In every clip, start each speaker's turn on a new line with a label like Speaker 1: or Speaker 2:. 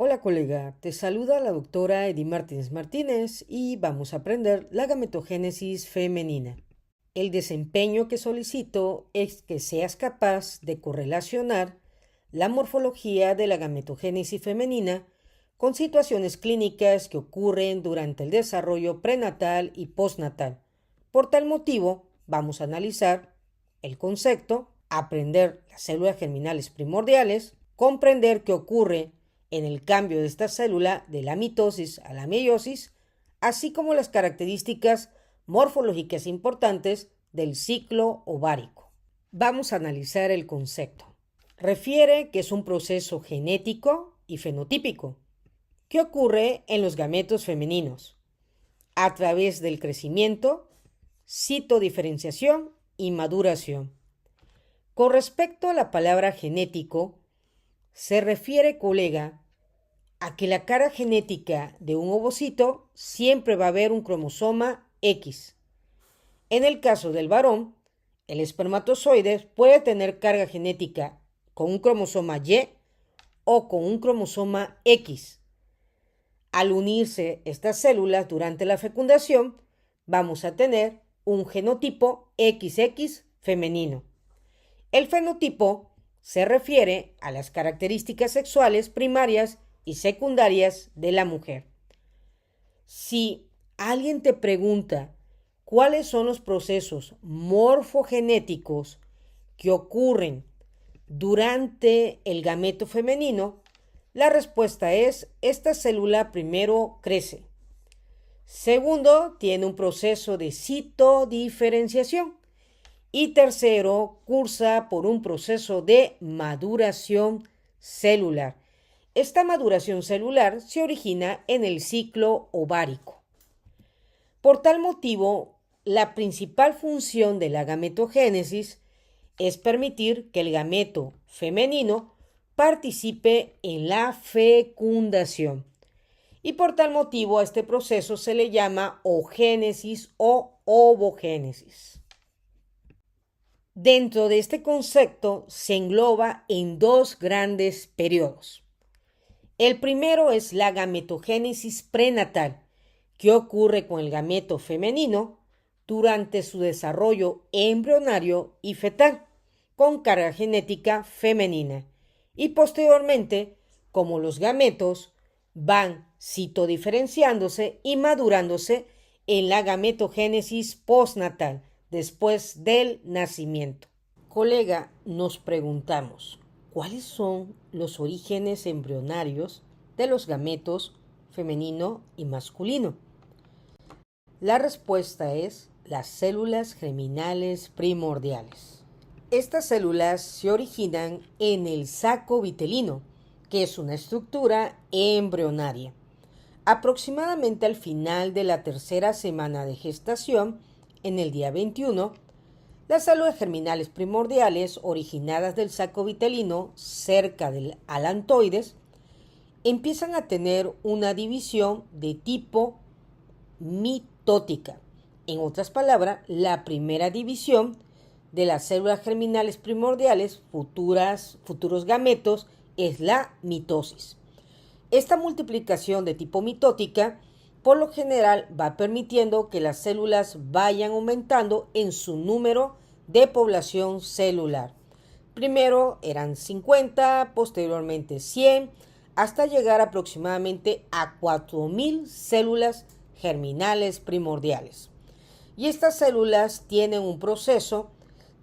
Speaker 1: Hola colega, te saluda la doctora Edy Martínez Martínez y vamos a aprender la gametogénesis femenina. El desempeño que solicito es que seas capaz de correlacionar la morfología de la gametogénesis femenina con situaciones clínicas que ocurren durante el desarrollo prenatal y postnatal. Por tal motivo, vamos a analizar el concepto, aprender las células germinales primordiales, comprender qué ocurre en el cambio de esta célula de la mitosis a la meiosis, así como las características morfológicas importantes del ciclo ovárico. Vamos a analizar el concepto. Refiere que es un proceso genético y fenotípico que ocurre en los gametos femeninos a través del crecimiento, citodiferenciación y maduración. Con respecto a la palabra genético, se refiere, colega, a que la cara genética de un ovocito siempre va a haber un cromosoma X. En el caso del varón, el espermatozoide puede tener carga genética con un cromosoma Y o con un cromosoma X. Al unirse estas células durante la fecundación, vamos a tener un genotipo XX femenino. El fenotipo se refiere a las características sexuales primarias y secundarias de la mujer. Si alguien te pregunta cuáles son los procesos morfogenéticos que ocurren durante el gameto femenino, la respuesta es: esta célula primero crece. Segundo, tiene un proceso de citodiferenciación. Y tercero, cursa por un proceso de maduración celular. Esta maduración celular se origina en el ciclo ovárico. Por tal motivo, la principal función de la gametogénesis es permitir que el gameto femenino participe en la fecundación. Y por tal motivo a este proceso se le llama ogénesis o ovogénesis. Dentro de este concepto se engloba en dos grandes periodos. El primero es la gametogénesis prenatal, que ocurre con el gameto femenino durante su desarrollo embrionario y fetal, con carga genética femenina, y posteriormente, como los gametos van citodiferenciándose y madurándose en la gametogénesis postnatal, después del nacimiento. Colega, nos preguntamos, ¿cuáles son los orígenes embrionarios de los gametos femenino y masculino? La respuesta es las células germinales primordiales. Estas células se originan en el saco vitelino, que es una estructura embrionaria. Aproximadamente al final de la tercera semana de gestación, en el día 21, las células germinales primordiales originadas del saco vitelino cerca del alantoides empiezan a tener una división de tipo mitótica. En otras palabras, la primera división de las células germinales primordiales, futuros gametos, es la mitosis. Esta multiplicación de tipo mitótica por lo general va permitiendo que las células vayan aumentando en su número de población celular. Primero eran 50, posteriormente 100, hasta llegar aproximadamente a 4.000 células germinales primordiales. Y estas células tienen un proceso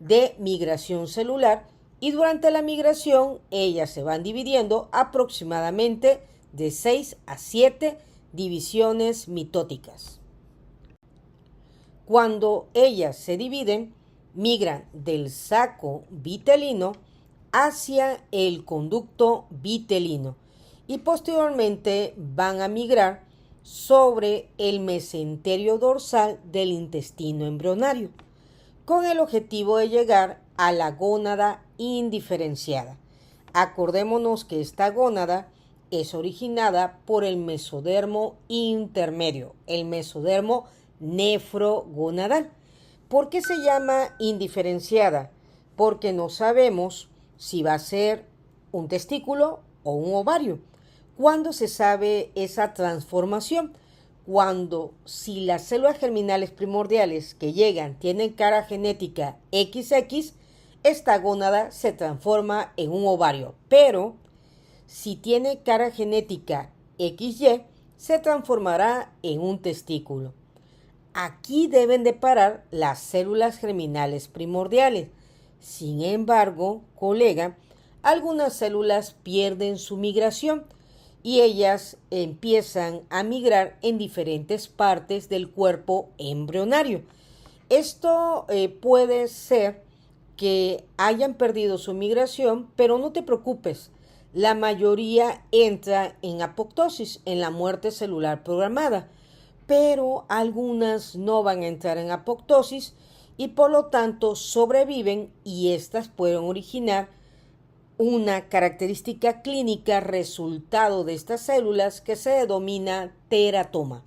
Speaker 1: de migración celular y durante la migración ellas se van dividiendo aproximadamente de 6 a 7 divisiones mitóticas. Cuando ellas se dividen, migran del saco vitelino hacia el conducto vitelino y posteriormente van a migrar sobre el mesenterio dorsal del intestino embrionario, con el objetivo de llegar a la gónada indiferenciada. Acordémonos que esta gónada es originada por el mesodermo intermedio, el mesodermo nefrogonadal. ¿Por qué se llama indiferenciada? Porque no sabemos si va a ser un testículo o un ovario. ¿Cuándo se sabe esa transformación? Cuando si las células germinales primordiales que llegan tienen cara genética XX, esta gónada se transforma en un ovario, pero si tiene cara genética XY, se transformará en un testículo. Aquí deben de parar las células germinales primordiales. Sin embargo, colega, algunas células pierden su migración y ellas empiezan a migrar en diferentes partes del cuerpo embrionario. Esto puede ser que hayan perdido su migración, pero no te preocupes, la mayoría entra en apoptosis, en la muerte celular programada, pero algunas no van a entrar en apoptosis y por lo tanto sobreviven y estas pueden originar una característica clínica resultado de estas células que se denomina teratoma.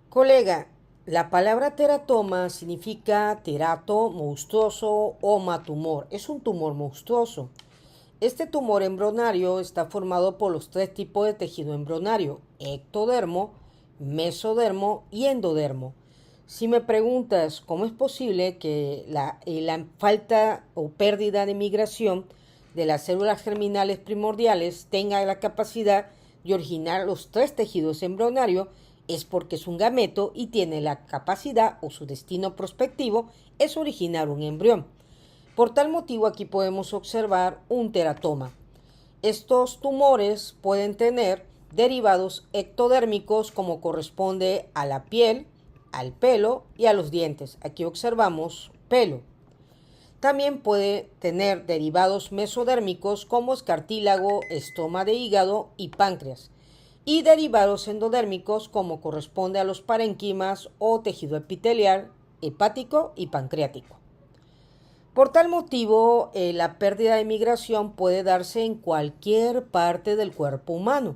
Speaker 1: Colega, la palabra teratoma significa terato, monstruoso o matumor. Es un tumor monstruoso. Este tumor embrionario está formado por los tres tipos de tejido embrionario: ectodermo, mesodermo y endodermo. Si me preguntas cómo es posible que la falta o pérdida de migración de las células germinales primordiales tenga la capacidad de originar los tres tejidos embrionarios, es porque es un gameto y tiene la capacidad o su destino prospectivo es originar un embrión. Por tal motivo aquí podemos observar un teratoma. Estos tumores pueden tener derivados ectodérmicos como corresponde a la piel, al pelo y a los dientes. Aquí observamos pelo. También puede tener derivados mesodérmicos como es cartílago, estoma de hígado y páncreas. Y derivados endodérmicos como corresponde a los parénquimas o tejido epitelial, hepático y pancreático. Por tal motivo, la pérdida de migración puede darse en cualquier parte del cuerpo humano.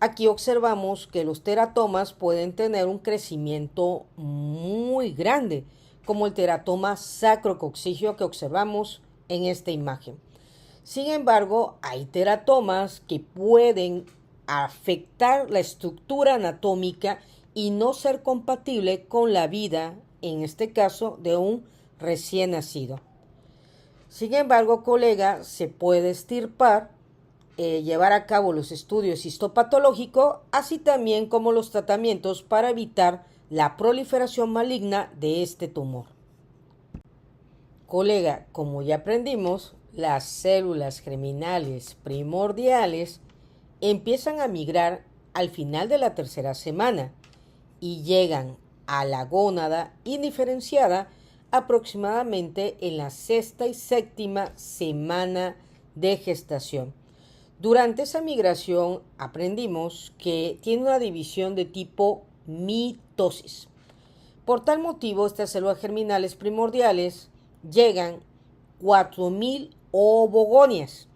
Speaker 1: Aquí observamos que los teratomas pueden tener un crecimiento muy grande, como el teratoma sacrococcígeo que observamos en esta imagen. Sin embargo, hay teratomas que pueden afectar la estructura anatómica y no ser compatible con la vida, en este caso, de un recién nacido. Sin embargo, colega, se puede extirpar, llevar a cabo los estudios histopatológicos, así también como los tratamientos para evitar la proliferación maligna de este tumor. Colega, como ya aprendimos, las células germinales primordiales empiezan a migrar al final de la tercera semana y llegan a la gónada indiferenciada aproximadamente en la sexta y séptima semana de gestación. Durante esa migración aprendimos que tiene una división de tipo mitosis. Por tal motivo, estas células germinales primordiales llegan 4.000 ovogonias.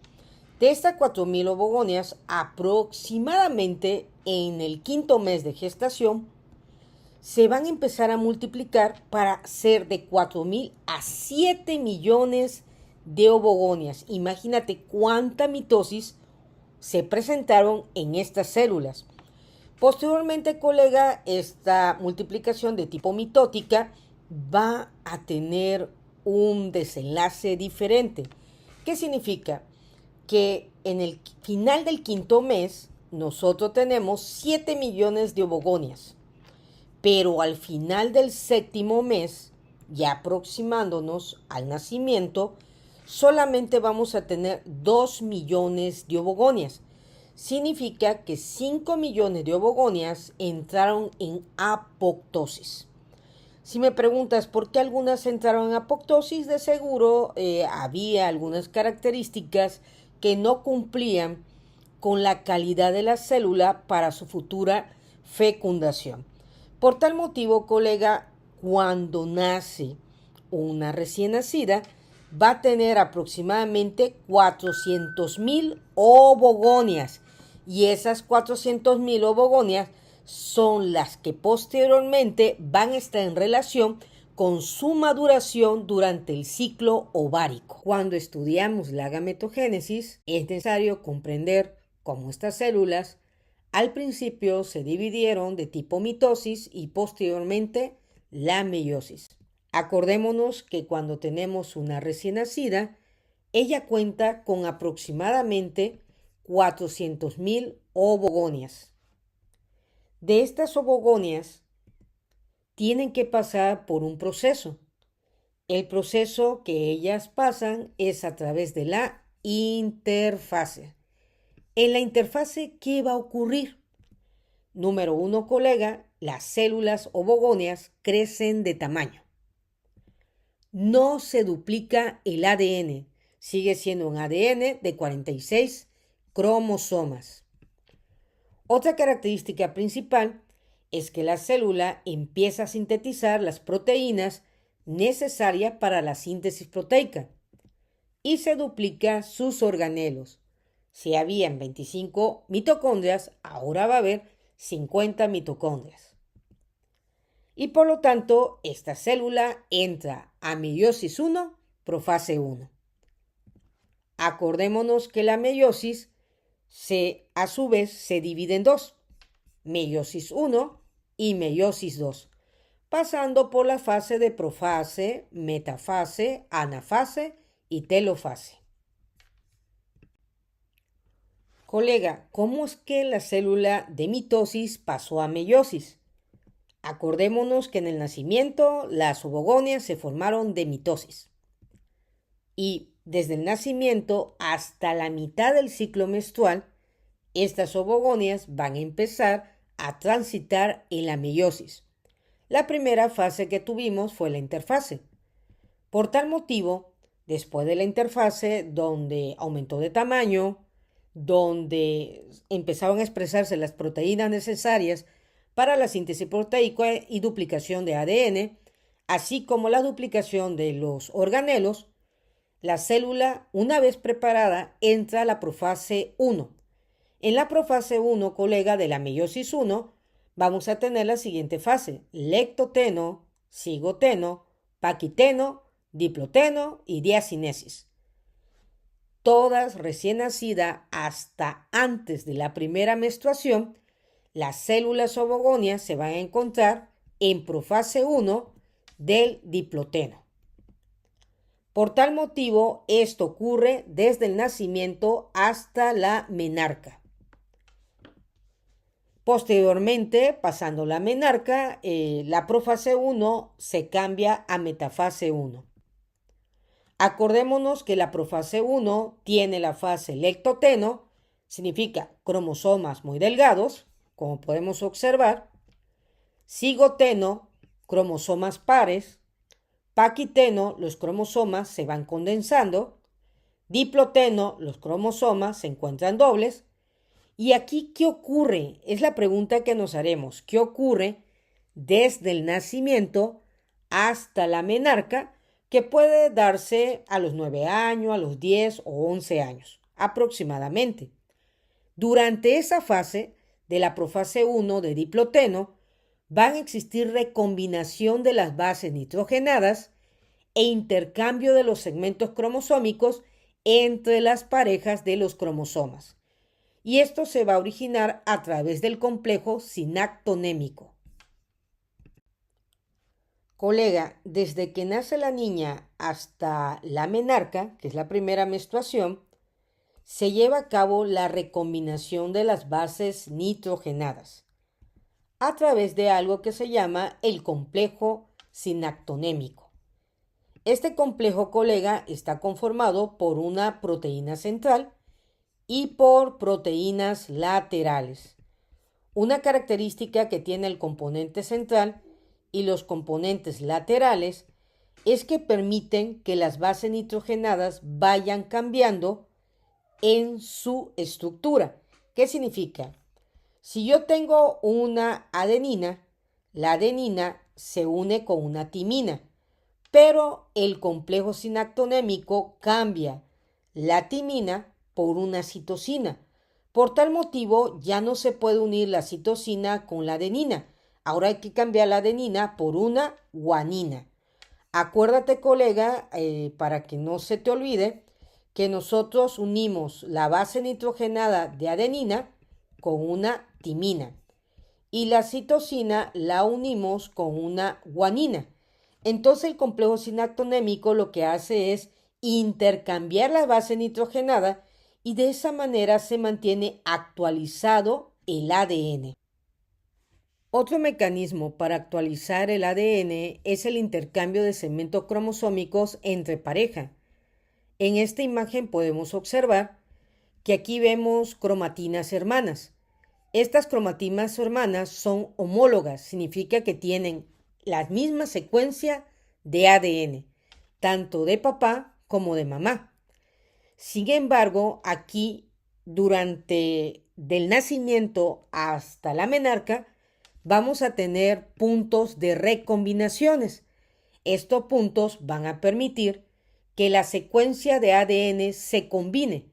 Speaker 1: De estas 4.000 ovogonias, aproximadamente en el quinto mes de gestación, se van a empezar a multiplicar para ser de 4.000 a 7 millones de ovogonias. Imagínate cuánta mitosis se presentaron en estas células. Posteriormente, colega, esta multiplicación de tipo mitótica va a tener un desenlace diferente. ¿Qué significa? Que en el final del quinto mes nosotros tenemos 7 millones de ovogonias. Pero al final del séptimo mes, ya aproximándonos al nacimiento, solamente vamos a tener 2 millones de ovogonias. Significa que 5 millones de ovogonias entraron en apoptosis. Si me preguntas por qué algunas entraron en apoptosis, de seguro había algunas características que no cumplían con la calidad de la célula para su futura fecundación. Por tal motivo, colega, cuando nace una recién nacida, va a tener aproximadamente 400.000 ovogonias. Y esas 400.000 ovogonias son las que posteriormente van a estar en relación con su maduración durante el ciclo ovárico. Cuando estudiamos la gametogénesis, es necesario comprender cómo estas células al principio se dividieron de tipo mitosis y posteriormente la meiosis. Acordémonos que cuando tenemos una recién nacida, ella cuenta con aproximadamente 400.000 ovogonias. De estas ovogonias tienen que pasar por un proceso. El proceso que ellas pasan es a través de la interfase. En la interfase, ¿qué va a ocurrir? Número 1, colega, las células ovogonias crecen de tamaño. No se duplica el ADN, sigue siendo un ADN de 46 cromosomas. Otra característica principal es que la célula empieza a sintetizar las proteínas necesarias para la síntesis proteica y se duplica sus organelos. Si habían 25 mitocondrias, ahora va a haber 50 mitocondrias. Y por lo tanto, esta célula entra a meiosis 1, profase 1. Acordémonos que la meiosis a su vez se divide en dos, meiosis 1 y meiosis 2, pasando por la fase de profase, metafase, anafase y telofase. Colega, ¿cómo es que la célula de mitosis pasó a meiosis? Acordémonos que en el nacimiento las ovogonias se formaron de mitosis. Y desde el nacimiento hasta la mitad del ciclo menstrual, estas ovogonias van a empezar a transitar en la meiosis. La primera fase que tuvimos fue la interfase. Por tal motivo, después de la interfase, donde aumentó de tamaño, donde empezaron a expresarse las proteínas necesarias para la síntesis proteica y duplicación de ADN, así como la duplicación de los organelos, la célula, una vez preparada, entra a la profase 1. En la profase 1, colega, de la meiosis 1, vamos a tener la siguiente fase: lectoteno, cigoteno, paquiteno, diploteno y diacinesis. Todas recién nacidas hasta antes de la primera menstruación, las células ovogonias se van a encontrar en profase 1 del diploteno. Por tal motivo, esto ocurre desde el nacimiento hasta la menarca. Posteriormente, pasando la menarca, la profase 1 se cambia a metafase 1. Acordémonos que la profase 1 tiene la fase lectoteno, significa cromosomas muy delgados, como podemos observar, cigoteno, cromosomas pares, paquiteno, los cromosomas se van condensando, diploteno, los cromosomas se encuentran dobles. Y aquí, ¿qué ocurre? Es la pregunta que nos haremos. ¿Qué ocurre desde el nacimiento hasta la menarca, que puede darse a los 9 años, a los 10 o 11 años aproximadamente? Durante esa fase de la profase 1 de diploteno, van a existir recombinación de las bases nitrogenadas e intercambio de los segmentos cromosómicos entre las parejas de los cromosomas. Y esto se va a originar a través del complejo sinactonémico. Colega, desde que nace la niña hasta la menarca, que es la primera menstruación, se lleva a cabo la recombinación de las bases nitrogenadas a través de algo que se llama el complejo sinactonémico. Este complejo, colega, está conformado por una proteína central y por proteínas laterales. Una característica que tiene el componente central y los componentes laterales es que permiten que las bases nitrogenadas vayan cambiando en su estructura. ¿Qué significa? Si yo tengo una adenina, la adenina se une con una timina, pero el complejo sinactonémico cambia la timina por una citosina. Por tal motivo, ya no se puede unir la citosina con la adenina. Ahora hay que cambiar la adenina por una guanina. Acuérdate, colega, para que no se te olvide, que nosotros unimos la base nitrogenada de adenina con una timina y la citosina la unimos con una guanina. Entonces el complejo sinactonémico lo que hace es intercambiar la base nitrogenada y de esa manera se mantiene actualizado el ADN. Otro mecanismo para actualizar el ADN es el intercambio de segmentos cromosómicos entre pareja. En esta imagen podemos observar que aquí vemos cromatinas hermanas. Estas cromatinas hermanas son homólogas, significa que tienen la misma secuencia de ADN, tanto de papá como de mamá. Sin embargo, aquí, durante del nacimiento hasta la menarca, vamos a tener puntos de recombinaciones. Estos puntos van a permitir que la secuencia de ADN se combine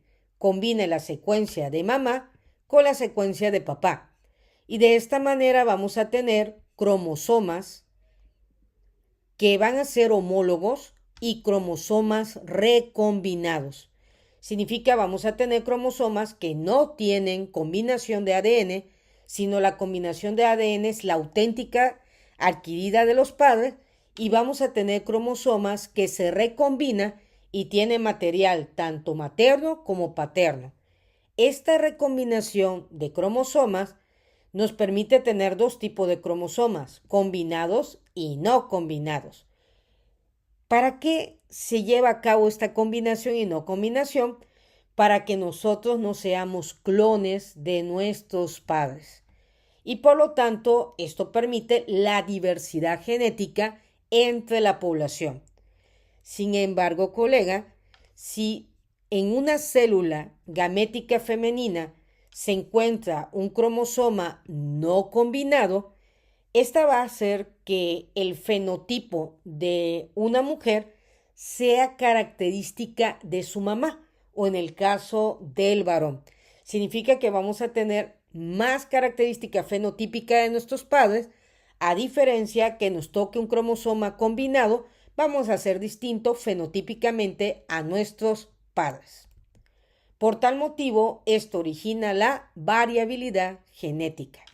Speaker 1: la secuencia de mamá con la secuencia de papá. Y de esta manera vamos a tener cromosomas que van a ser homólogos y cromosomas recombinados. Significa vamos a tener cromosomas que no tienen combinación de ADN, sino la combinación de ADN es la auténtica adquirida de los padres y vamos a tener cromosomas que se recombinan y tienen material tanto materno como paterno. Esta recombinación de cromosomas nos permite tener dos tipos de cromosomas, combinados y no combinados. ¿Para qué se lleva a cabo esta combinación y no combinación? Para que nosotros no seamos clones de nuestros padres. Y por lo tanto, esto permite la diversidad genética entre la población. Sin embargo, colega, si en una célula gamética femenina se encuentra un cromosoma no combinado, esta va a hacer que el fenotipo de una mujer sea característica de su mamá o en el caso del varón. Significa que vamos a tener más característica fenotípica de nuestros padres, a diferencia que nos toque un cromosoma combinado, vamos a ser distinto fenotípicamente a nuestros padres. Por tal motivo, esto origina la variabilidad genética.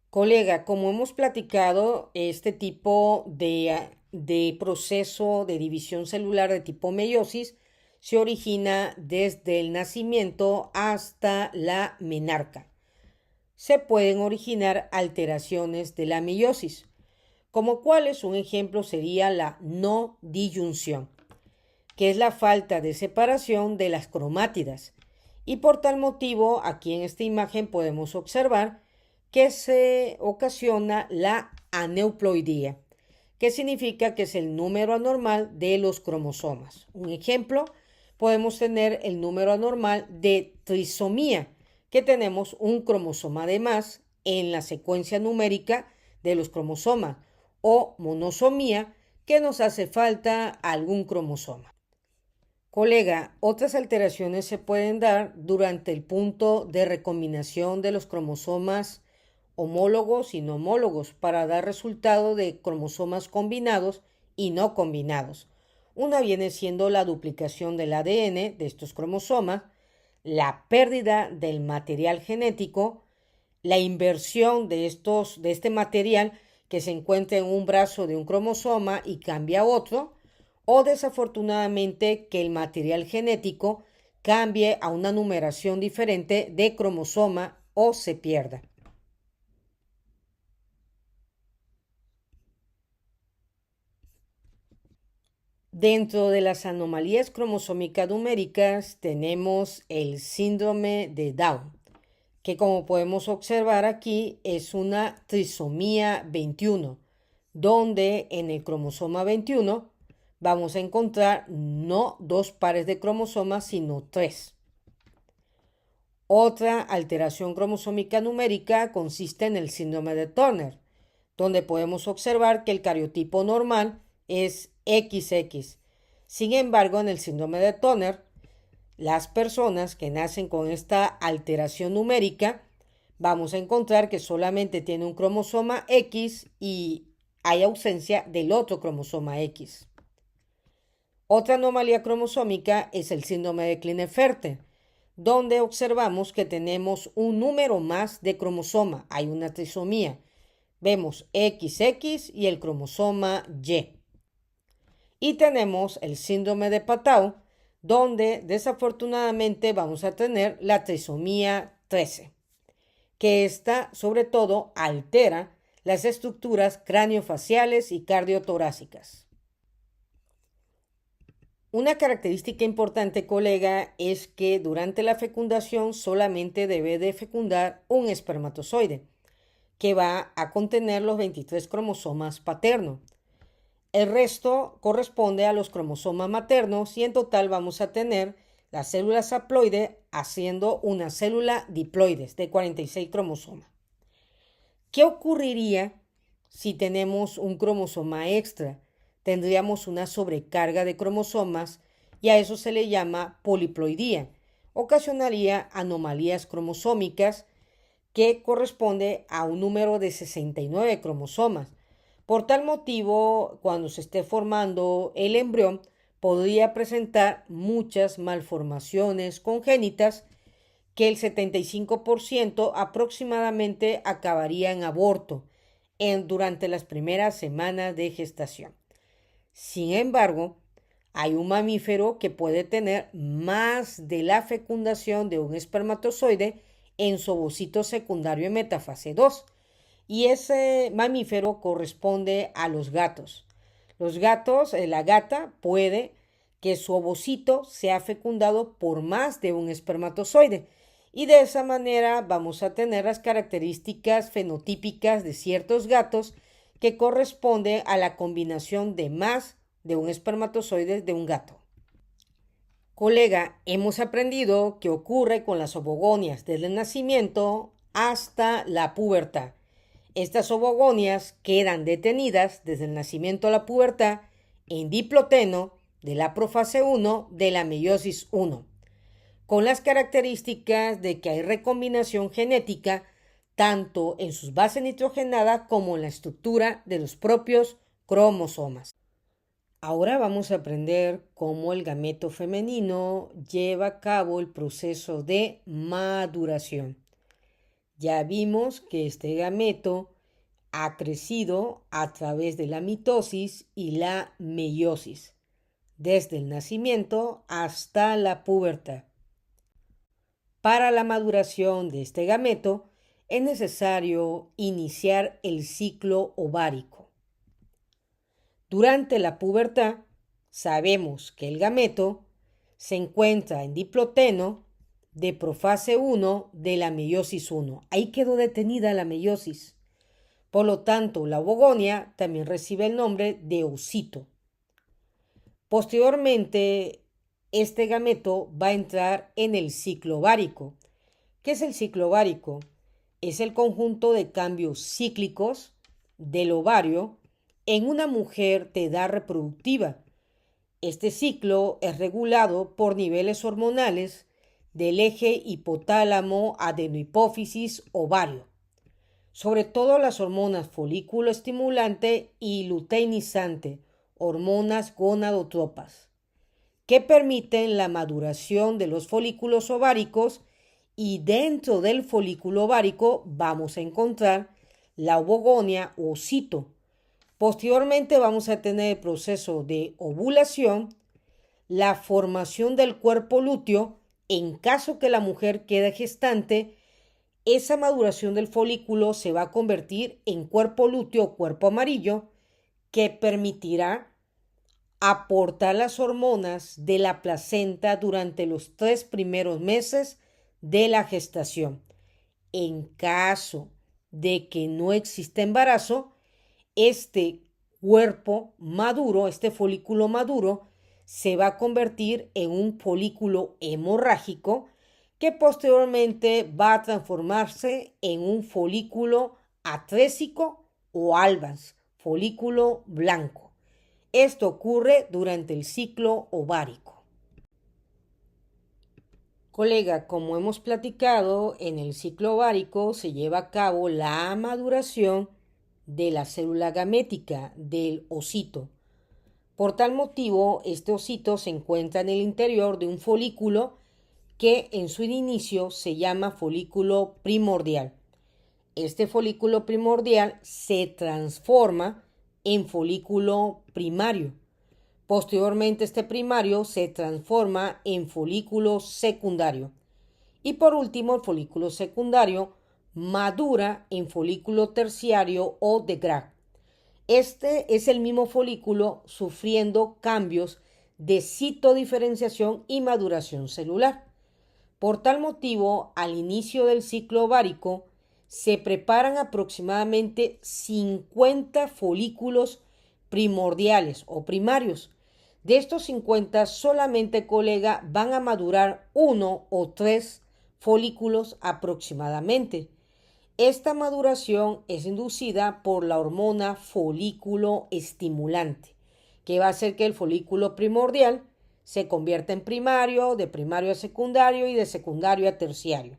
Speaker 1: Colega, como hemos platicado, este tipo de proceso de división celular de tipo meiosis se origina desde el nacimiento hasta la menarca. Se pueden originar alteraciones de la meiosis, como cuáles un ejemplo sería la no disyunción, que es la falta de separación de las cromátidas. Y por tal motivo, aquí en esta imagen podemos observar que se ocasiona la aneuploidía, que significa que es el número anormal de los cromosomas. Un ejemplo, podemos tener el número anormal de trisomía, que tenemos un cromosoma de más en la secuencia numérica de los cromosomas, o monosomía, que nos hace falta algún cromosoma. Colega, otras alteraciones se pueden dar durante el punto de recombinación de los cromosomas homólogos y no homólogos para dar resultado de cromosomas combinados y no combinados. Una viene siendo la duplicación del ADN de estos cromosomas, la pérdida del material genético, la inversión de este material que se encuentra en un brazo de un cromosoma y cambia a otro, o desafortunadamente que el material genético cambie a una numeración diferente de cromosoma o se pierda. Dentro de las anomalías cromosómicas numéricas tenemos el síndrome de Down, que como podemos observar aquí es una trisomía 21, donde en el cromosoma 21 vamos a encontrar no dos pares de cromosomas, sino tres. Otra alteración cromosómica numérica consiste en el síndrome de Turner, donde podemos observar que el cariotipo normal es XX. Sin embargo, en el síndrome de Turner Las personas que nacen con esta alteración numérica, vamos a encontrar que solamente tiene un cromosoma X y hay ausencia del otro cromosoma X. Otra anomalía cromosómica es el síndrome de Klinefelter, donde observamos que tenemos un número más de cromosoma, hay una trisomía. Vemos XX y el cromosoma Y. Y tenemos el síndrome de Patau, donde desafortunadamente vamos a tener la trisomía 13, que esta sobre todo altera las estructuras craneofaciales y cardiotorácicas. Una característica importante, colega, es que durante la fecundación solamente debe de fecundar un espermatozoide, que va a contener los 23 cromosomas paternos. El resto corresponde a los cromosomas maternos y en total vamos a tener la célula haploide haciendo una célula diploide de 46 cromosomas. ¿Qué ocurriría si tenemos un cromosoma extra? Tendríamos una sobrecarga de cromosomas y a eso se le llama poliploidía. Ocasionaría anomalías cromosómicas que corresponde a un número de 69 cromosomas. Por tal motivo, cuando se esté formando el embrión, podría presentar muchas malformaciones congénitas que el 75% aproximadamente acabaría en aborto durante las primeras semanas de gestación. Sin embargo, hay un mamífero que puede tener más de la fecundación de un espermatozoide en su ovocito secundario en metafase 2. Y ese mamífero corresponde a los gatos. Los gatos, la gata puede que su ovocito sea fecundado por más de un espermatozoide. Y de esa manera vamos a tener las características fenotípicas de ciertos gatos que corresponde a la combinación de más de un espermatozoide de un gato. Colega, hemos aprendido qué ocurre con las ovogonias desde el nacimiento hasta la pubertad. Estas ovogonias quedan detenidas desde el nacimiento a la pubertad en diploteno de la profase 1 de la meiosis 1, con las características de que hay recombinación genética tanto en sus bases nitrogenadas como en la estructura de los propios cromosomas. Ahora vamos a aprender cómo el gameto femenino lleva a cabo el proceso de maduración. Ya vimos que este gameto ha crecido a través de la mitosis y la meiosis, desde el nacimiento hasta la pubertad. Para la maduración de este gameto es necesario iniciar el ciclo ovárico. Durante la pubertad sabemos que el gameto se encuentra en diploteno de profase 1 de la meiosis 1. Ahí quedó detenida la meiosis. Por lo tanto, la ovogonia también recibe el nombre de ocito. Posteriormente, este gameto va a entrar en el ciclo ovárico. ¿Qué es el ciclo ovárico? Es el conjunto de cambios cíclicos del ovario en una mujer de edad reproductiva. Este ciclo es regulado por niveles hormonales del eje hipotálamo adenohipófisis ovario, sobre todo las hormonas folículo estimulante y luteinizante, hormonas gonadotropas, que permiten la maduración de los folículos ováricos, y dentro del folículo ovárico vamos a encontrar la ovogonia o cito. Posteriormente vamos a tener el proceso de ovulación, la formación del cuerpo lúteo. En caso que la mujer quede gestante, esa maduración del folículo se va a convertir en cuerpo lúteo o cuerpo amarillo, que permitirá aportar las hormonas de la placenta durante los 3 primeros meses de la gestación. En caso de que no exista embarazo, este cuerpo maduro, este folículo maduro, se va a convertir en un folículo hemorrágico que posteriormente va a transformarse en un folículo atrésico o albans, folículo blanco. Esto ocurre durante el ciclo ovárico. Colega, como hemos platicado, en el ciclo ovárico se lleva a cabo la maduración de la célula gamética del ocito. Por tal motivo, este ocito se encuentra en el interior de un folículo que en su inicio se llama folículo primordial. Este folículo primordial se transforma en folículo primario. Posteriormente, este primario se transforma en folículo secundario. Y por último, el folículo secundario madura en folículo terciario o de Graf. Este es el mismo folículo sufriendo cambios de citodiferenciación y maduración celular. Por tal motivo, al inicio del ciclo ovárico, se preparan aproximadamente 50 folículos primordiales o primarios. De estos 50, solamente, colega, van a madurar uno o tres folículos aproximadamente. Esta maduración es inducida por la hormona folículo estimulante, que va a hacer que el folículo primordial se convierta en primario, de primario a secundario y de secundario a terciario.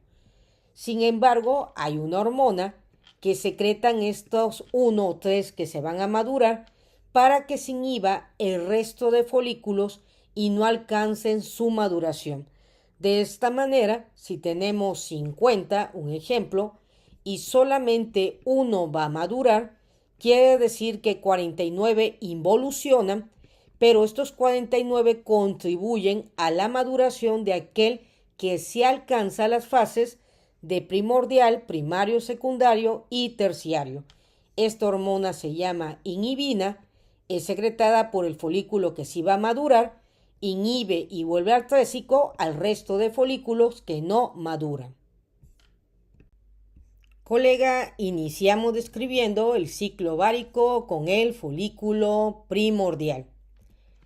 Speaker 1: Sin embargo, hay una hormona que secretan estos uno o tres que se van a madurar para que se inhiba el resto de folículos y no alcancen su maduración. De esta manera, si tenemos 50, un ejemplo, y solamente uno va a madurar, quiere decir que 49 involucionan, pero estos 49 contribuyen a la maduración de aquel que se alcanza las fases de primordial, primario, secundario y terciario. Esta hormona se llama inhibina, es secretada por el folículo que sí va a madurar, inhibe y vuelve artrésico al resto de folículos que no maduran. Colega, iniciamos describiendo el ciclo ovárico con el folículo primordial.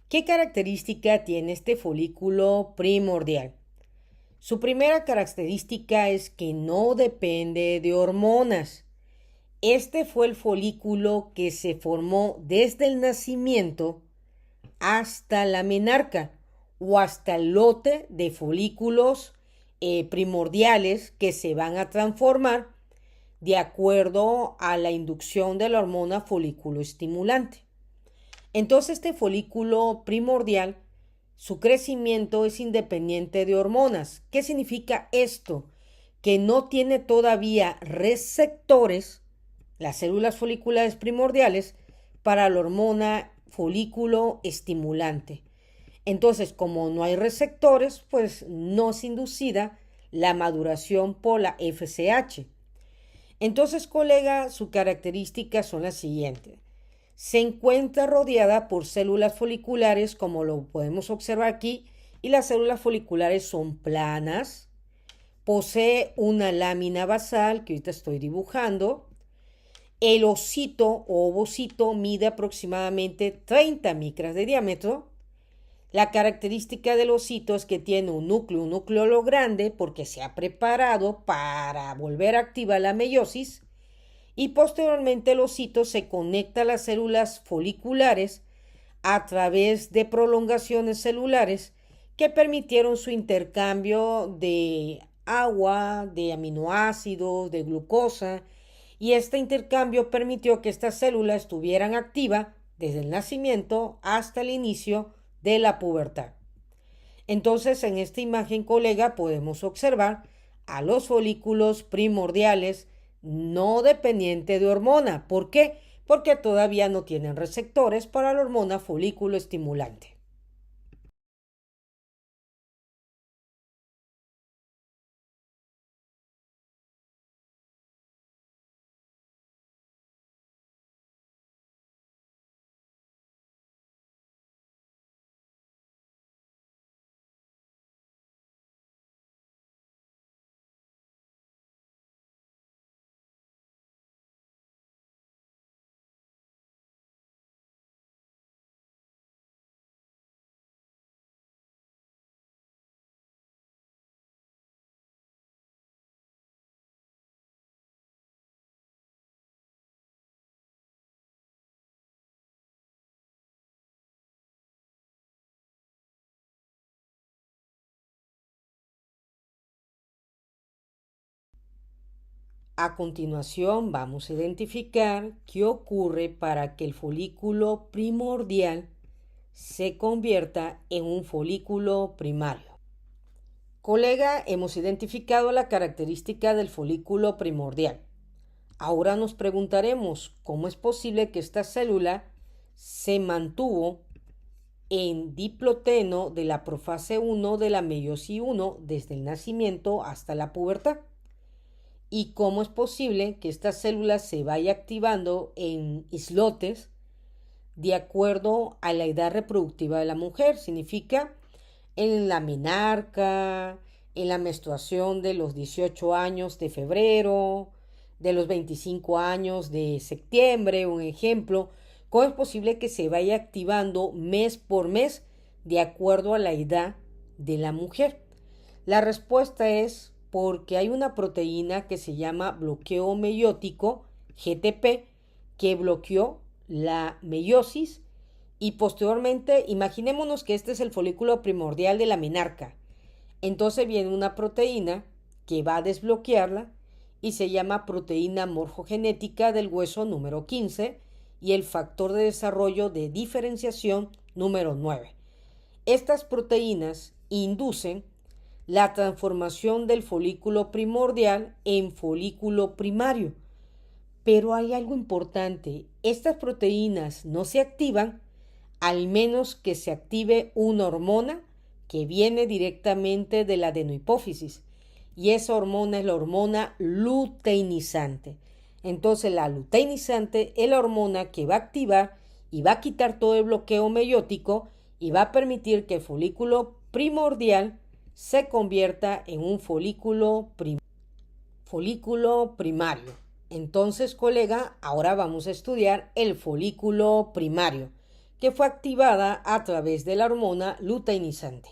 Speaker 1: ¿Qué característica tiene este folículo primordial? Su primera característica es que no depende de hormonas. Este fue el folículo que se formó desde el nacimiento hasta la menarca o hasta el lote de folículos primordiales que se van a transformar de acuerdo a la inducción de la hormona folículo estimulante. Entonces, este folículo primordial, su crecimiento es independiente de hormonas. ¿Qué significa esto? Que no tiene todavía receptores, las células foliculares primordiales, para la hormona folículo estimulante. Entonces, como no hay receptores, pues no es inducida la maduración por la FSH. Entonces, colega, sus características son las siguientes. Se encuentra rodeada por células foliculares, como lo podemos observar aquí, y las células foliculares son planas. Posee una lámina basal que ahorita estoy dibujando. El ocito o ovocito mide aproximadamente 30 micras de diámetro. La característica del ocito es que tiene un núcleo grande porque se ha preparado para volver a activar la meiosis y posteriormente el ocito se conecta a las células foliculares a través de prolongaciones celulares que permitieron su intercambio de agua, de aminoácidos, de glucosa, y este intercambio permitió que estas células estuvieran activas desde el nacimiento hasta el inicio de la pubertad. Entonces, en esta imagen, colega, podemos observar a los folículos primordiales no dependientes de hormona. ¿Por qué? Porque todavía no tienen receptores para la hormona folículo estimulante. A continuación vamos a identificar qué ocurre para que el folículo primordial se convierta en un folículo primario. Colega, hemos identificado la característica del folículo primordial. Ahora nos preguntaremos cómo es posible que esta célula se mantuvo en diploteno de la profase 1 de la meiosis 1 desde el nacimiento hasta la pubertad. Y cómo es posible que esta célula se vaya activando en islotes de acuerdo a la edad reproductiva de la mujer. Significa en la menarca, en la menstruación de los 18 años de febrero, de los 25 años de septiembre, un ejemplo. ¿Cómo es posible que se vaya activando mes por mes de acuerdo a la edad de la mujer? La respuesta es porque hay una proteína que se llama bloqueo meiótico, GTP, que bloqueó la meiosis y posteriormente, imaginémonos que este es el folículo primordial de la menarca. Entonces viene una proteína que va a desbloquearla y se llama proteína morfogenética del hueso número 15 y el factor de desarrollo de diferenciación número 9. Estas proteínas inducen la transformación del folículo primordial en folículo primario. Pero hay algo importante, estas proteínas no se activan al menos que se active una hormona que viene directamente de la adenohipófisis y esa hormona es la hormona luteinizante. Entonces la luteinizante es la hormona que va a activar y va a quitar todo el bloqueo meiótico y va a permitir que el folículo primordial se convierta en un folículo primario. Entonces, colega, ahora vamos a estudiar el folículo primario, que fue activada a través de la hormona luteinizante.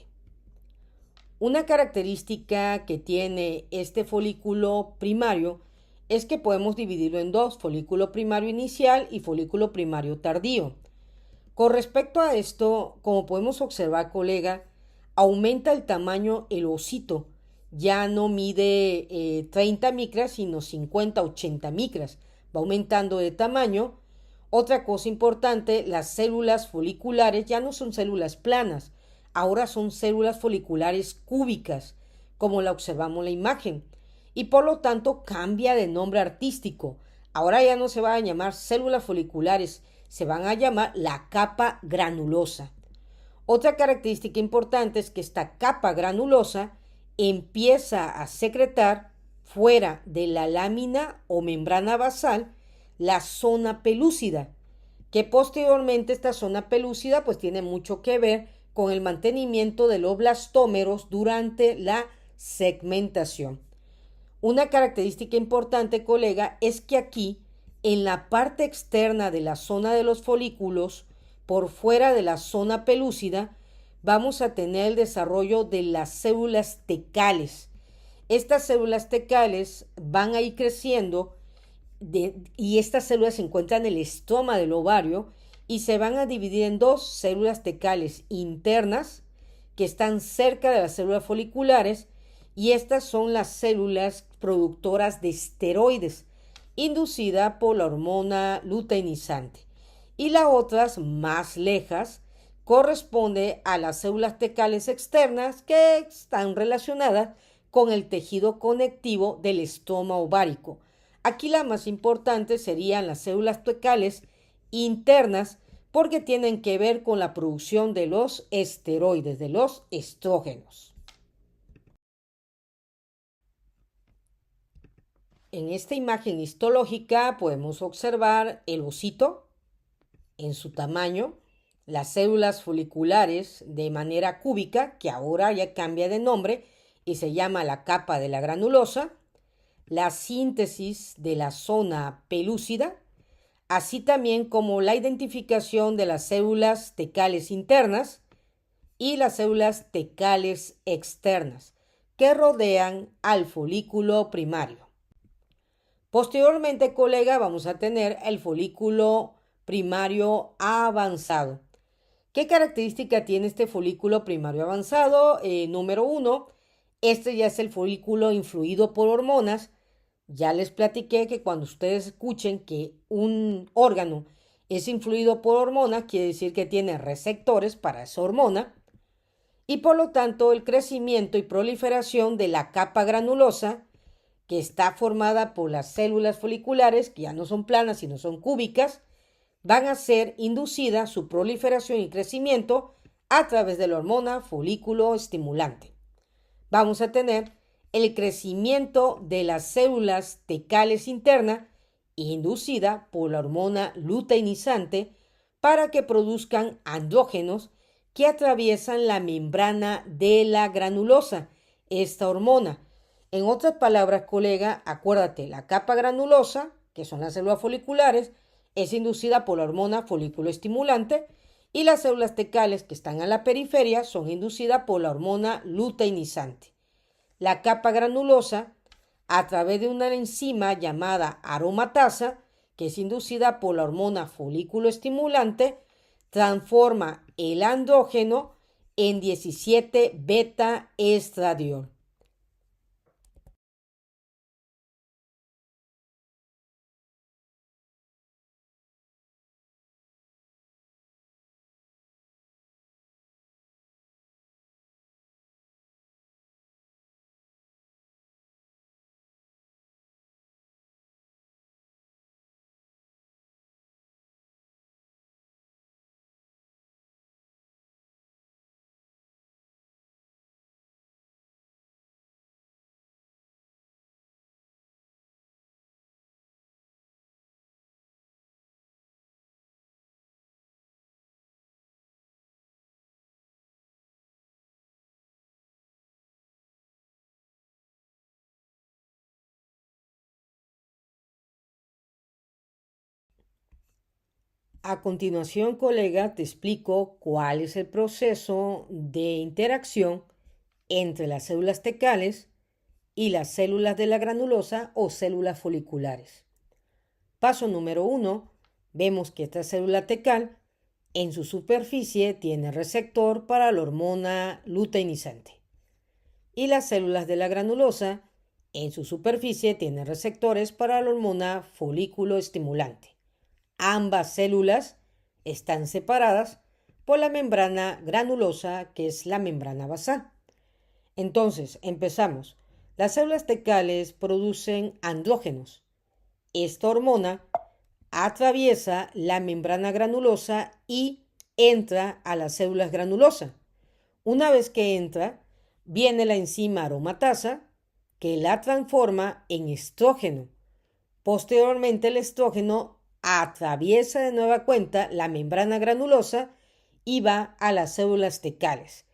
Speaker 1: Una característica que tiene este folículo primario es que podemos dividirlo en dos, folículo primario inicial y folículo primario tardío. Con respecto a esto, como podemos observar, colega, aumenta el tamaño el ovocito. Ya no mide 30 micras, sino 50-80 micras. Va aumentando de tamaño. Otra cosa importante, las células foliculares ya no son células planas, ahora son células foliculares cúbicas, como la observamos en la imagen. Y por lo tanto cambia de nombre artístico. Ahora ya no se van a llamar células foliculares, se van a llamar la capa granulosa. Otra característica importante es que esta capa granulosa empieza a secretar fuera de la lámina o membrana basal la zona pelúcida, que posteriormente esta zona pelúcida pues tiene mucho que ver con el mantenimiento de los blastómeros durante la segmentación. Una característica importante, colega, es que aquí, en la parte externa de la zona de los folículos, por fuera de la zona pelúcida, vamos a tener el desarrollo de las células tecales. Estas células tecales van a ir creciendo y estas células se encuentran en el estoma del ovario y se van a dividir en dos células tecales internas que están cerca de las células foliculares y estas son las células productoras de esteroides inducida por la hormona luteinizante y las otras más lejas corresponde a las células tecales externas que están relacionadas con el tejido conectivo del estoma ovárico. Aquí las más importantes serían las células tecales internas porque tienen que ver con la producción de los esteroides, de los estrógenos. En esta imagen histológica podemos observar el ovocito en su tamaño, las células foliculares de manera cúbica, que ahora ya cambia de nombre y se llama la capa de la granulosa, la síntesis de la zona pelúcida, así también como la identificación de las células tecales internas y las células tecales externas que rodean al folículo primario. Posteriormente, colega, vamos a tener el folículo primario avanzado. ¿Qué característica tiene este folículo primario avanzado? Número 1, este ya es el folículo influido por hormonas, Ya les platiqué que cuando ustedes escuchen que un órgano es influido por hormona, quiere decir que tiene receptores para esa hormona y por lo tanto el crecimiento y proliferación de la capa granulosa, que está formada por las células foliculares, que ya no son planas sino son cúbicas, van a ser inducida su proliferación y crecimiento a través de la hormona folículo estimulante. Vamos a tener el crecimiento de las células tecales internas inducida por la hormona luteinizante para que produzcan andrógenos que atraviesan la membrana de la granulosa, esta hormona. En otras palabras, colega, acuérdate, la capa granulosa, que son las células foliculares, es inducida por la hormona folículo estimulante y las células tecales que están a la periferia son inducidas por la hormona luteinizante. La capa granulosa, a través de una enzima llamada aromatasa, que es inducida por la hormona folículo estimulante, transforma el andrógeno en 17 beta estradiol. A continuación, colega, te explico cuál es el proceso de interacción entre las células tecales y las células de la granulosa o células foliculares. Paso número 1. Vemos que esta célula tecal en su superficie tiene receptor para la hormona luteinizante. Y las células de la granulosa en su superficie tienen receptores para la hormona folículo estimulante. Ambas células están separadas por la membrana granulosa, que es la membrana basal. Entonces, empezamos. Las células tecales producen andrógenos. Esta hormona atraviesa la membrana granulosa y entra a las células granulosas. Una vez que entra, viene la enzima aromatasa que la transforma en estrógeno. Posteriormente, el estrógeno atraviesa de nueva cuenta la membrana granulosa y va a las células tecales.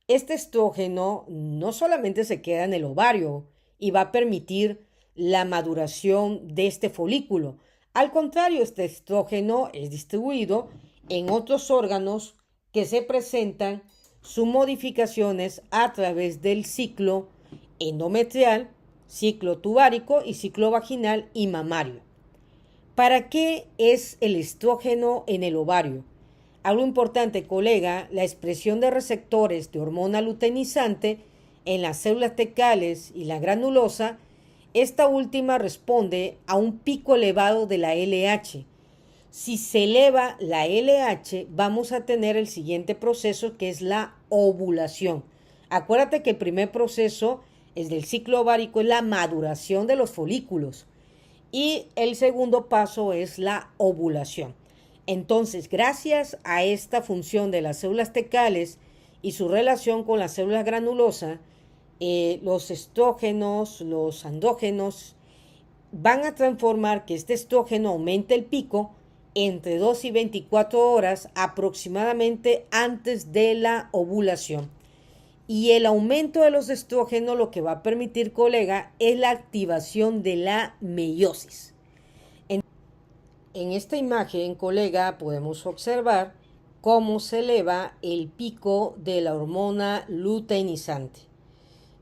Speaker 1: Este estrógeno no solamente se queda en el ovario y va a permitir la maduración de este folículo. Al contrario, este estrógeno es distribuido en otros órganos que se presentan sus modificaciones a través del ciclo endometrial, ciclo tubárico y ciclo vaginal y mamario. ¿Para qué es el estrógeno en el ovario? Algo importante, colega, la expresión de receptores de hormona luteinizante en las células tecales y la granulosa, esta última responde a un pico elevado de la LH. Si se eleva la LH, vamos a tener el siguiente proceso, que es la ovulación. Acuérdate que el primer proceso es del ciclo ovárico, es la maduración de los folículos. Y el segundo paso es la ovulación. Entonces, gracias a esta función de las células tecales y su relación con las células granulosas, los estrógenos, los andrógenos, van a transformar que este estrógeno aumente el pico entre 2 y 24 horas aproximadamente antes de la ovulación. Y el aumento de los estrógenos lo que va a permitir, colega, es la activación de la meiosis. En esta imagen, colega, podemos observar cómo se eleva el pico de la hormona luteinizante.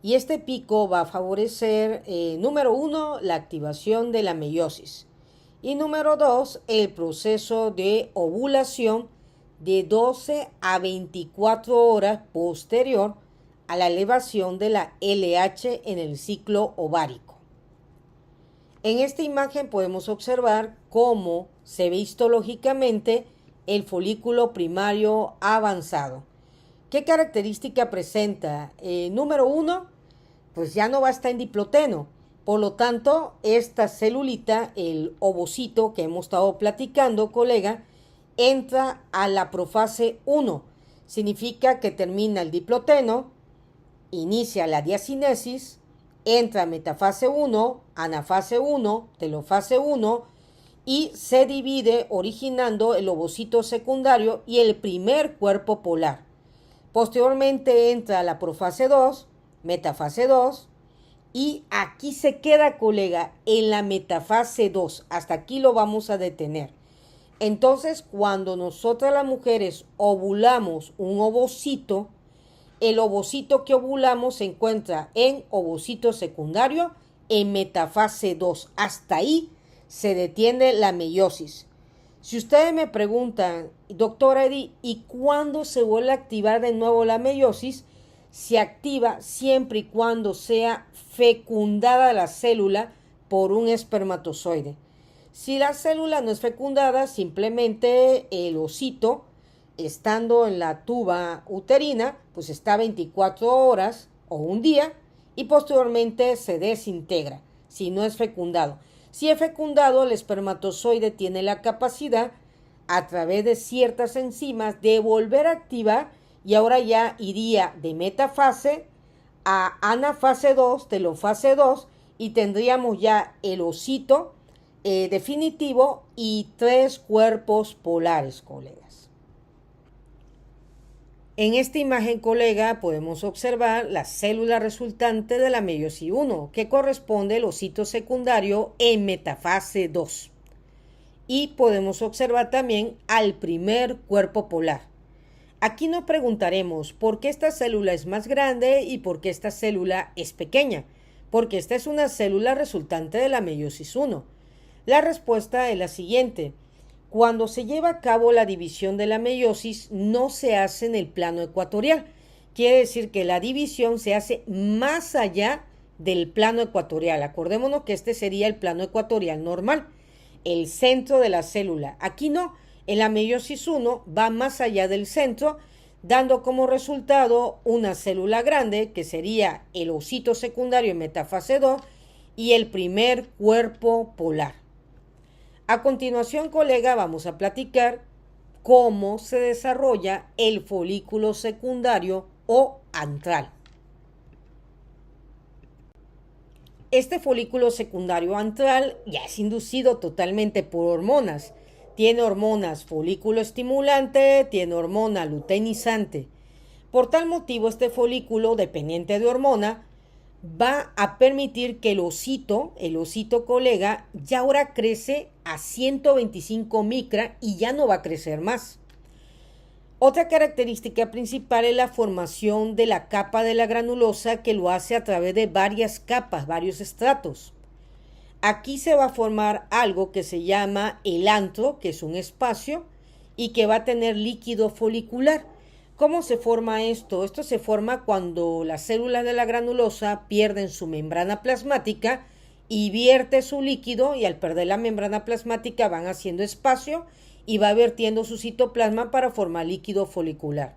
Speaker 1: Y este pico va a favorecer, número 1, la activación de la meiosis. Y número 2, el proceso de ovulación de 12 a 24 horas posterior a la elevación de la LH en el ciclo ovárico. En esta imagen podemos observar cómo se ve histológicamente el folículo primario avanzado. ¿Qué característica presenta? Número uno, pues ya no va a estar en diploteno. Por lo tanto, esta celulita, el ovocito que hemos estado platicando, colega, entra a la profase 1. Significa que termina el diploteno, inicia la diacinesis, entra a metafase 1, anafase 1, telofase 1 y se divide originando el ovocito secundario y el primer cuerpo polar. Posteriormente entra a la profase 2, metafase 2 y aquí se queda, colega, en la metafase 2. Hasta aquí lo vamos a detener. Entonces, cuando nosotras las mujeres ovulamos un ovocito, el ovocito que ovulamos se encuentra en ovocito secundario en metafase 2. Hasta ahí se detiene la meiosis. Si ustedes me preguntan, doctora Edith, ¿y cuándo se vuelve a activar de nuevo la meiosis? Se activa siempre y cuando sea fecundada la célula por un espermatozoide. Si la célula no es fecundada, simplemente el ovocito, estando en la tuba uterina, pues está 24 horas o un día y posteriormente se desintegra si no es fecundado. Si es fecundado, el espermatozoide tiene la capacidad a través de ciertas enzimas de volver a activar y ahora ya iría de metafase a anafase 2, telofase 2 y tendríamos ya el ovocito definitivo y 3 cuerpos polares, colegas. En esta imagen, colega, podemos observar la célula resultante de la meiosis 1, que corresponde al ovocito secundario en metafase 2. Y podemos observar también al primer cuerpo polar. Aquí nos preguntaremos por qué esta célula es más grande y por qué esta célula es pequeña, porque esta es una célula resultante de la meiosis 1. La respuesta es la siguiente. Cuando se lleva a cabo la división de la meiosis, no se hace en el plano ecuatorial. Quiere decir que la división se hace más allá del plano ecuatorial. Acordémonos que este sería el plano ecuatorial normal, el centro de la célula. Aquí no, en la meiosis 1 va más allá del centro, dando como resultado una célula grande, que sería el ovocito secundario en metafase 2, y el primer cuerpo polar. A continuación, colega, vamos a platicar cómo se desarrolla el folículo secundario o antral. Este folículo secundario antral ya es inducido totalmente por hormonas. Tiene hormonas folículo estimulante, tiene hormona luteinizante. Por tal motivo, este folículo dependiente de hormona va a permitir que el ovocito, colega, ya ahora crece a 125 micra y ya no va a crecer más. Otra característica principal es la formación de la capa de la granulosa, que lo hace a través de varias capas, varios estratos. Aquí se va a formar algo que se llama el antro, que es un espacio y que va a tener líquido folicular. ¿Cómo se forma esto? Esto se forma cuando las células de la granulosa pierden su membrana plasmática y vierte su líquido, y al perder la membrana plasmática van haciendo espacio y va vertiendo su citoplasma para formar líquido folicular.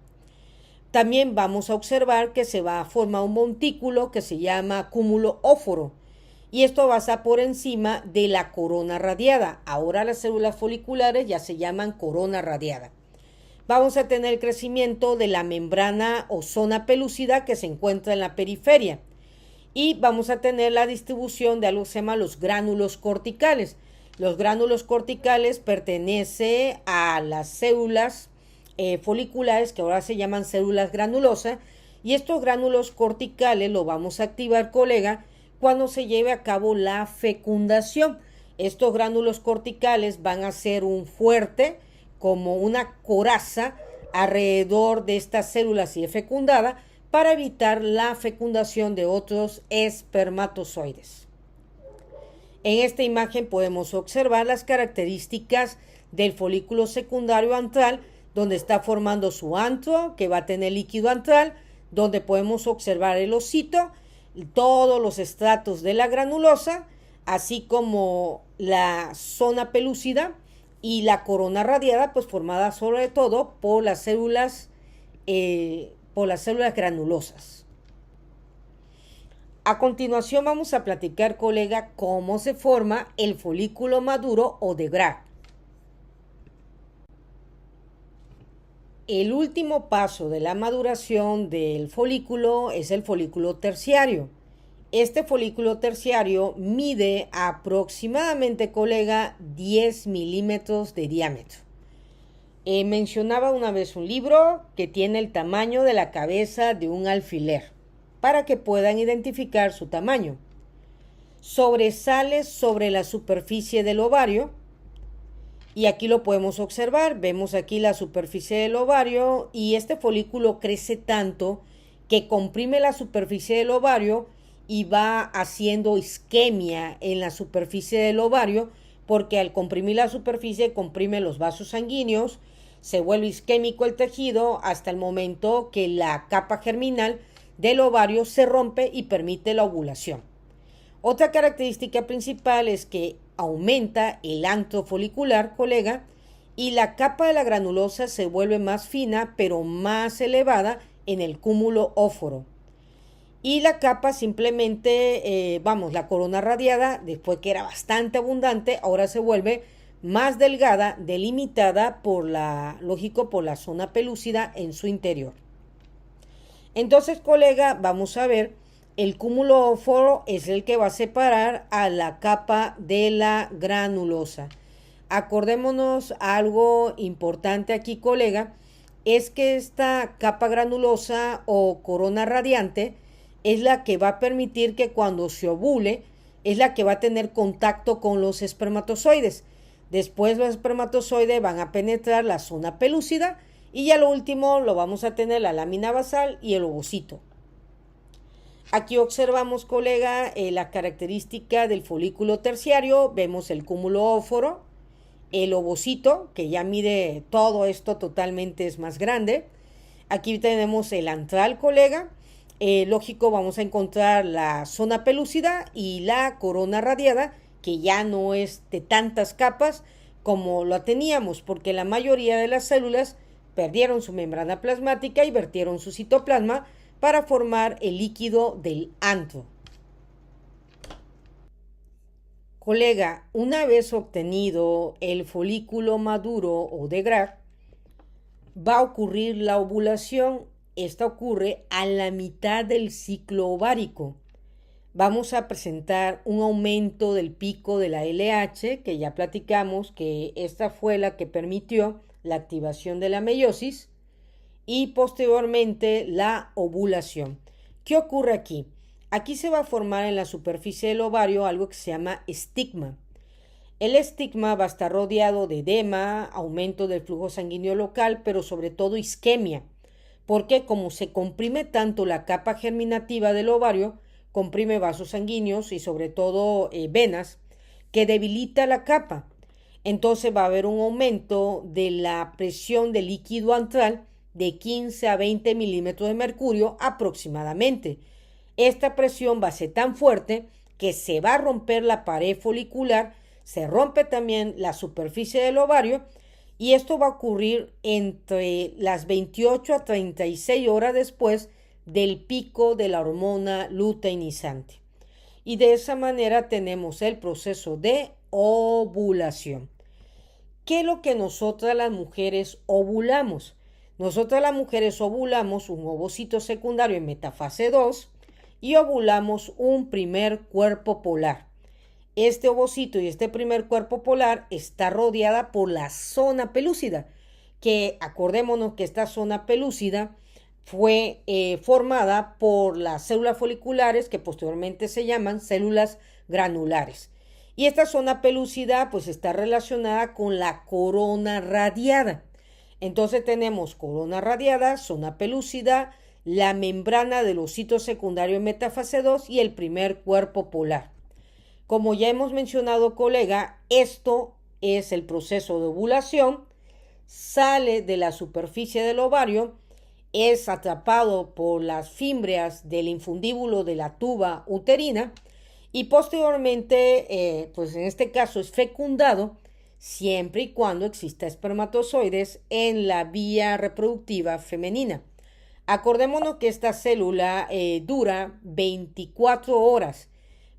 Speaker 1: También vamos a observar que se va a formar un montículo que se llama cúmulo óforo, y esto va a estar por encima de la corona radiada. Ahora las células foliculares ya se llaman corona radiada. Vamos a tener el crecimiento de la membrana o zona pelúcida que se encuentra en la periferia. Y vamos a tener la distribución de algo que se llama los gránulos corticales. Los gránulos corticales pertenecen a las células foliculares, que ahora se llaman células granulosas. Y estos gránulos corticales lo vamos a activar, colega, cuando se lleve a cabo la fecundación. Estos gránulos corticales van a ser un fuerte, como una coraza alrededor de estas células si es fecundada, para evitar la fecundación de otros espermatozoides. En esta imagen podemos observar las características del folículo secundario antral, donde está formando su antro, que va a tener líquido antral, donde podemos observar el ovocito, todos los estratos de la granulosa, así como la zona pelúcida y la corona radiada, pues formada sobre todo por las células granulosas. A continuación vamos a platicar, colega, cómo se forma el folículo maduro o de Graf. El último paso de la maduración del folículo es el folículo terciario. Este folículo terciario mide aproximadamente, colega, 10 milímetros de diámetro. Mencionaba una vez un libro que tiene el tamaño de la cabeza de un alfiler, para que puedan identificar su tamaño. Sobresale sobre la superficie del ovario, y aquí lo podemos observar. Vemos aquí la superficie del ovario y este folículo crece tanto que comprime la superficie del ovario y va haciendo isquemia en la superficie del ovario, porque al comprimir la superficie comprime los vasos sanguíneos, se vuelve isquémico el tejido hasta el momento que la capa germinal del ovario se rompe y permite la ovulación. Otra característica principal es que aumenta el antro folicular, colega, y la capa de la granulosa se vuelve más fina pero más elevada en el cúmulo óforo. Y la capa simplemente, la corona radiada, después que era bastante abundante, ahora se vuelve más delgada, delimitada por por la zona pelúcida en su interior. Entonces, colega, vamos a ver, el cúmulo óforo es el que va a separar a la capa de la granulosa. Acordémonos algo importante aquí, colega, es que esta capa granulosa o corona radiante es la que va a permitir que cuando se ovule, es la que va a tener contacto con los espermatozoides. Después los espermatozoides van a penetrar la zona pelúcida y ya lo último lo vamos a tener la lámina basal y el ovocito. Aquí observamos, colega, la característica del folículo terciario. Vemos el cúmulo óforo, el ovocito, que ya mide todo esto totalmente, es más grande. Aquí tenemos el antral, colega. Lógico, vamos a encontrar la zona pelúcida y la corona radiada, que ya no es de tantas capas como lo teníamos, porque la mayoría de las células perdieron su membrana plasmática y vertieron su citoplasma para formar el líquido del antro. Colega, una vez obtenido el folículo maduro o de Graf, va a ocurrir la ovulación. Esta ocurre a la mitad del ciclo ovárico. Vamos a presentar un aumento del pico de la LH, que ya platicamos que esta fue la que permitió la activación de la meiosis, y posteriormente la ovulación. ¿Qué ocurre aquí? Aquí se va a formar en la superficie del ovario algo que se llama estigma. El estigma va a estar rodeado de edema, aumento del flujo sanguíneo local, pero sobre todo isquemia, porque como se comprime tanto la capa germinativa del ovario, comprime vasos sanguíneos y sobre todo venas, que debilita la capa. Entonces va a haber un aumento de la presión del líquido antral de 15 a 20 milímetros de mercurio aproximadamente. Esta presión va a ser tan fuerte que se va a romper la pared folicular, se rompe también la superficie del ovario, y esto va a ocurrir entre las 28 a 36 horas después del pico de la hormona luteinizante. Y de esa manera tenemos el proceso de ovulación. ¿Qué es lo que nosotras las mujeres ovulamos? Nosotras las mujeres ovulamos un ovocito secundario en metafase 2 y ovulamos un primer cuerpo polar. Este ovocito y este primer cuerpo polar está rodeada por la zona pelúcida, que acordémonos que esta zona pelúcida fue formada por las células foliculares, que posteriormente se llaman células granulares. Y esta zona pelúcida pues está relacionada con la corona radiada. Entonces tenemos corona radiada, zona pelúcida, la membrana del ovocito secundario en metafase 2 y el primer cuerpo polar. Como ya hemos mencionado, colega, esto es el proceso de ovulación. Sale de la superficie del ovario, es atrapado por las fímbrias del infundíbulo de la tuba uterina y posteriormente, pues en este caso es fecundado siempre y cuando exista espermatozoides en la vía reproductiva femenina. Acordémonos que esta célula dura 24 horas,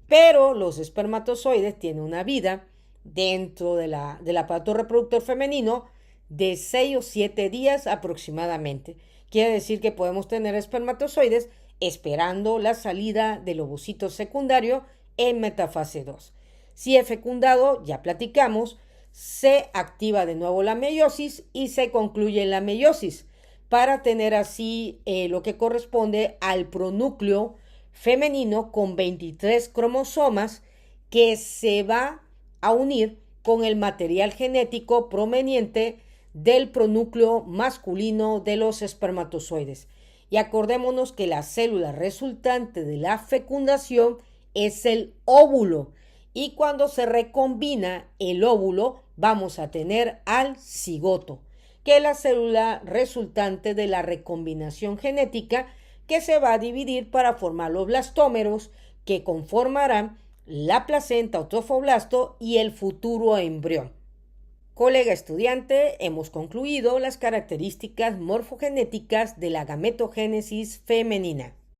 Speaker 1: pero los espermatozoides tienen una vida dentro del aparato reproductor femenino de 6 o 7 días aproximadamente. Quiere decir que podemos tener espermatozoides esperando la salida del ovocito secundario en metafase 2. Si es fecundado, ya platicamos, se activa de nuevo la meiosis y se concluye la meiosis para tener así lo que corresponde al pronúcleo femenino con 23 cromosomas que se va a unir con el material genético proveniente del pronúcleo masculino de los espermatozoides. Y acordémonos que la célula resultante de la fecundación es el óvulo. Y cuando se recombina el óvulo, vamos a tener al cigoto, que es la célula resultante de la recombinación genética que se va a dividir para formar los blastómeros que conformarán la placenta o trofoblasto y el futuro embrión. Colega estudiante, hemos concluido las características morfogenéticas de la gametogénesis femenina.